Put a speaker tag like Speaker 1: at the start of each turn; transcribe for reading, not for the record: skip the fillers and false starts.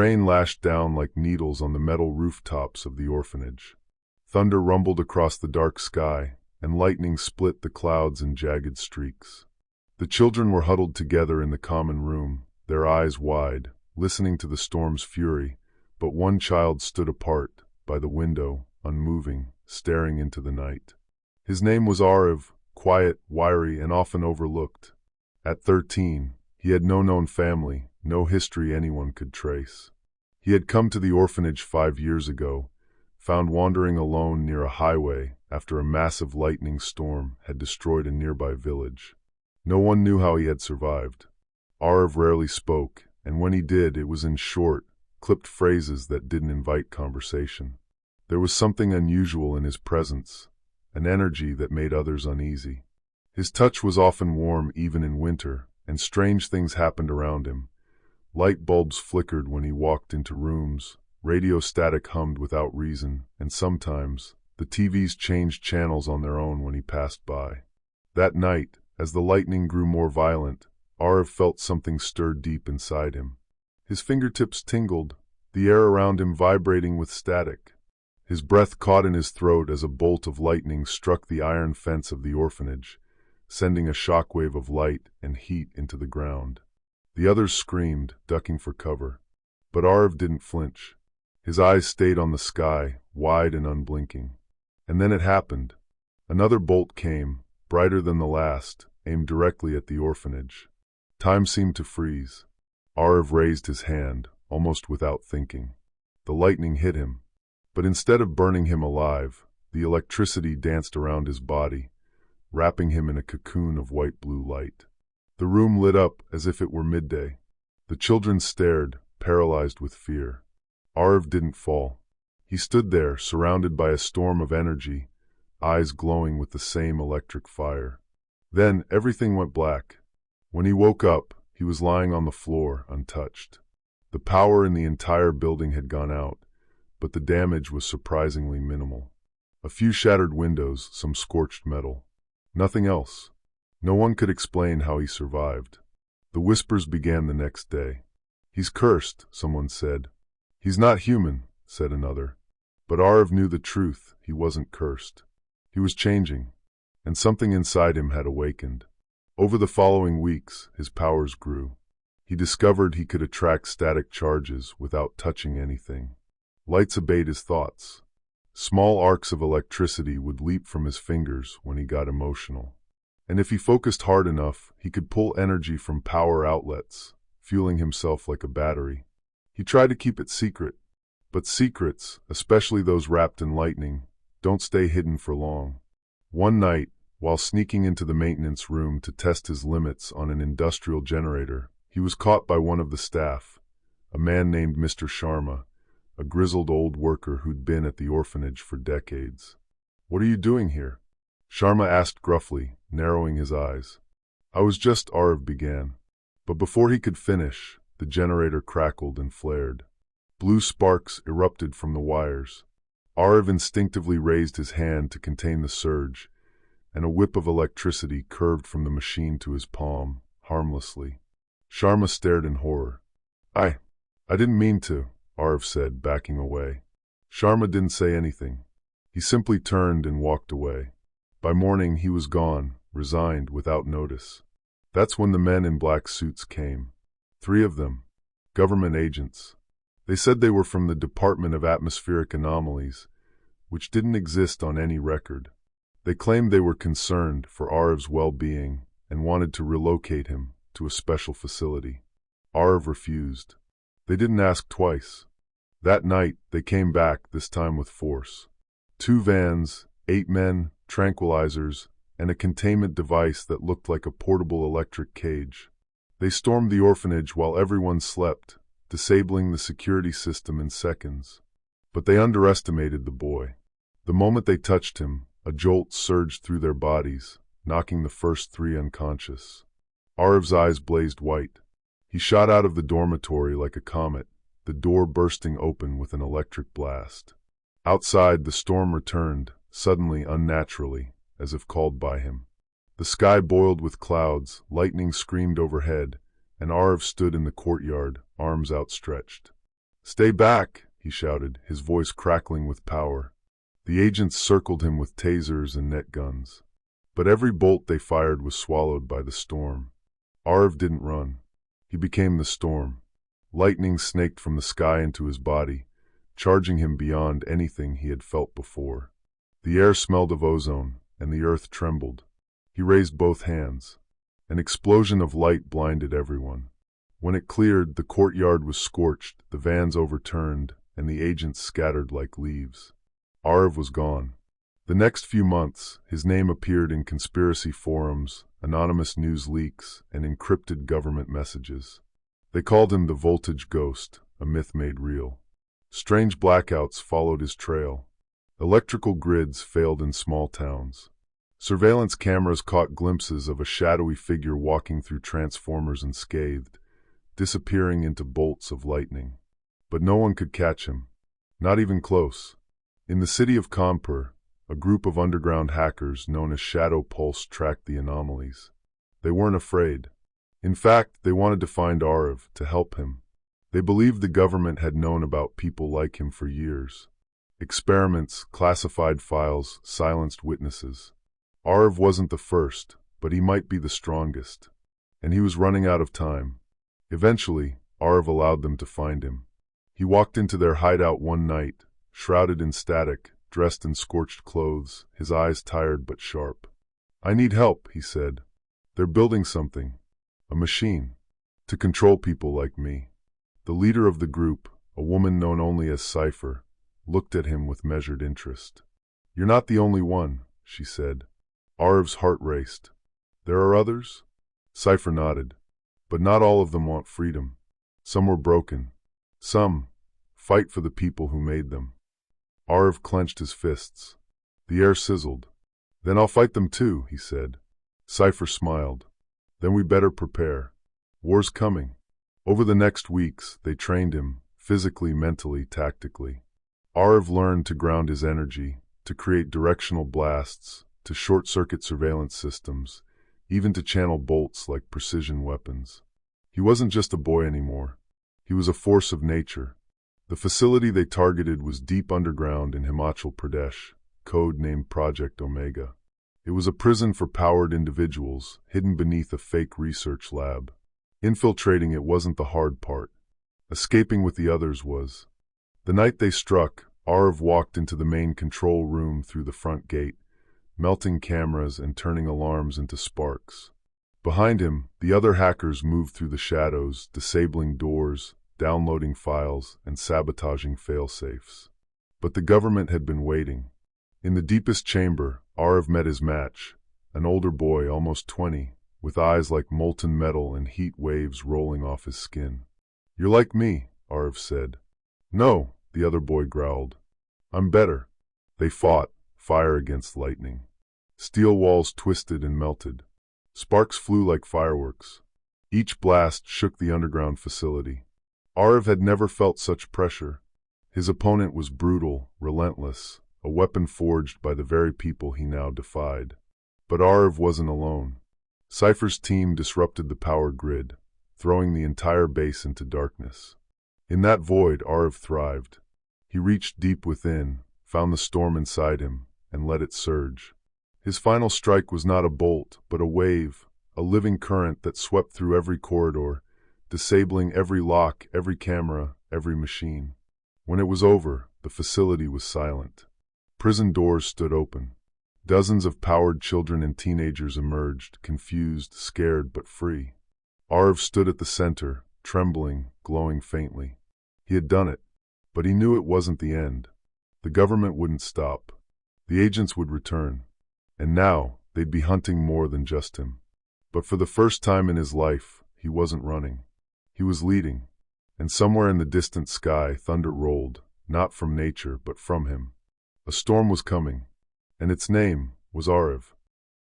Speaker 1: rain lashed down like needles on the metal rooftops of the orphanage. Thunder rumbled across the dark sky, and lightning split the clouds in jagged streaks. The children were huddled together in the common room, their eyes wide, listening to the storm's fury, but one child stood apart, by the window, unmoving, staring into the night. His name was Arv, quiet, wiry, and often overlooked. At 13, he had no known family, no history anyone could trace. He had come to the orphanage 5 years ago, found wandering alone near a highway after a massive lightning storm had destroyed a nearby village. No one knew how he had survived. Arv rarely spoke, and when he did, it was in short, clipped phrases that didn't invite conversation. There was something unusual in his presence, an energy that made others uneasy. His touch was often warm even in winter, and strange things happened around him. Light bulbs flickered when he walked into rooms, radio static hummed without reason, and sometimes the TVs changed channels on their own when he passed by. That night, as the lightning grew more violent, Arv felt something stir deep inside him. His fingertips tingled, the air around him vibrating with static. His breath caught in his throat as a bolt of lightning struck the iron fence of the orphanage, sending a shockwave of light and heat into the ground. The others screamed, ducking for cover. But Arv didn't flinch. His eyes stayed on the sky, wide and unblinking. And then it happened. Another bolt came, brighter than the last, aimed directly at the orphanage. Time seemed to freeze. Arv raised his hand, almost without thinking. The lightning hit him, but instead of burning him alive, the electricity danced around his body, wrapping him in a cocoon of white-blue light. The room lit up as if it were midday. The children stared, paralyzed with fear. Arv didn't fall. He stood there, surrounded by a storm of energy, eyes glowing with the same electric fire. Then everything went black. When he woke up, he was lying on the floor, untouched. The power in the entire building had gone out, but the damage was surprisingly minimal. A few shattered windows, some scorched metal. Nothing else. No one could explain how he survived. The whispers began the next day. "He's cursed," someone said. "He's not human," said another. But Arv knew the truth. He wasn't cursed. He was changing, and something inside him had awakened. Over the following weeks, his powers grew. He discovered he could attract static charges without touching anything. Lights obeyed his thoughts. Small arcs of electricity would leap from his fingers when he got emotional. And if he focused hard enough, he could pull energy from power outlets, fueling himself like a battery. He tried to keep it secret, but secrets, especially those wrapped in lightning, don't stay hidden for long. One night, while sneaking into the maintenance room to test his limits on an industrial generator, he was caught by one of the staff, a man named Mr. Sharma, a grizzled old worker who'd been at the orphanage for decades. "What are you doing here?" Sharma asked gruffly, narrowing his eyes. "I was just," Arv began. But before he could finish, the generator crackled and flared. Blue sparks erupted from the wires. Arv instinctively raised his hand to contain the surge, and a whip of electricity curved from the machine to his palm, harmlessly. Sharma stared in horror. I didn't mean to," Arv said, backing away. Sharma didn't say anything. He simply turned and walked away. By morning, he was gone, resigned, without notice. That's when the men in black suits came. 3 of them. Government agents. They said they were from the Department of Atmospheric Anomalies, which didn't exist on any record. They claimed they were concerned for Arv's well-being and wanted to relocate him to a special facility. Arv refused. They didn't ask twice. That night, they came back, this time with force. 2 vans, 8 men, tranquilizers, and a containment device that looked like a portable electric cage. They stormed the orphanage while everyone slept, disabling the security system in seconds. But they underestimated the boy. The moment they touched him, a jolt surged through their bodies, knocking the first 3 unconscious. Arv's eyes blazed white. He shot out of the dormitory like a comet, the door bursting open with an electric blast. Outside, the storm returned, suddenly, unnaturally, as if called by him. The sky boiled with clouds, lightning screamed overhead, and Arv stood in the courtyard, arms outstretched. "Stay back!" he shouted, his voice crackling with power. The agents circled him with tasers and net guns. But every bolt they fired was swallowed by the storm. Arv didn't run. He became the storm. Lightning snaked from the sky into his body, charging him beyond anything he had felt before. The air smelled of ozone, and the earth trembled. He raised both hands. An explosion of light blinded everyone. When it cleared, the courtyard was scorched, the vans overturned, and the agents scattered like leaves. Arv was gone. The next few months, his name appeared in conspiracy forums, anonymous news leaks, and encrypted government messages. They called him the Voltage Ghost, a myth made real. Strange blackouts followed his trail. Electrical grids failed in small towns. Surveillance cameras caught glimpses of a shadowy figure walking through transformers unscathed, disappearing into bolts of lightning. But no one could catch him, not even close. In the city of Kanpur, a group of underground hackers known as Shadow Pulse tracked the anomalies. They weren't afraid. In fact, they wanted to find Arv, to help him. They believed the government had known about people like him for years. Experiments, classified files, silenced witnesses. Arv wasn't the first, but he might be the strongest. And he was running out of time. Eventually, Arv allowed them to find him. He walked into their hideout one night, shrouded in static, dressed in scorched clothes, his eyes tired but sharp. "I need help," he said. "They're building something. A machine. To control people like me." The leader of the group, a woman known only as Cypher, looked at him with measured interest. "You're not the only one," she said. Arv's heart raced. "There are others?" Cypher nodded. "But not all of them want freedom. Some were broken. Some fight for the people who made them." Arv clenched his fists. The air sizzled. "Then I'll fight them too," he said. Cypher smiled. "Then we better prepare. War's coming." Over the next weeks, they trained him, physically, mentally, tactically. Arv learned to ground his energy, to create directional blasts, to short-circuit surveillance systems, even to channel bolts like precision weapons. He wasn't just a boy anymore. He was a force of nature. The facility they targeted was deep underground in Himachal Pradesh, code named Project Omega. It was a prison for powered individuals, hidden beneath a fake research lab. Infiltrating it wasn't the hard part. Escaping with the others was. The night they struck, Arv walked into the main control room through the front gate, melting cameras and turning alarms into sparks. Behind him, the other hackers moved through the shadows, disabling doors, downloading files, and sabotaging fail-safes. But the government had been waiting. In the deepest chamber, Arv met his match, an older boy, almost 20, with eyes like molten metal and heat waves rolling off his skin. "You're like me," Arv said. "No," the other boy growled. "I'm better." They fought, fire against lightning. Steel walls twisted and melted. Sparks flew like fireworks. Each blast shook the underground facility. Arv had never felt such pressure. His opponent was brutal, relentless, a weapon forged by the very people he now defied. But Arv wasn't alone. Cypher's team disrupted the power grid, throwing the entire base into darkness. In that void, Arv thrived. He reached deep within, found the storm inside him, and let it surge. His final strike was not a bolt, but a wave, a living current that swept through every corridor, disabling every lock, every camera, every machine. When it was over, the facility was silent. Prison doors stood open. Dozens of powered children and teenagers emerged, confused, scared, but free. Arv stood at the center, trembling, glowing faintly. He had done it, but he knew it wasn't the end. The government wouldn't stop. The agents would return. And now, they'd be hunting more than just him. But for the first time in his life, he wasn't running. He was leading. And somewhere in the distant sky, thunder rolled, not from nature, but from him. A storm was coming, and its name was Arv.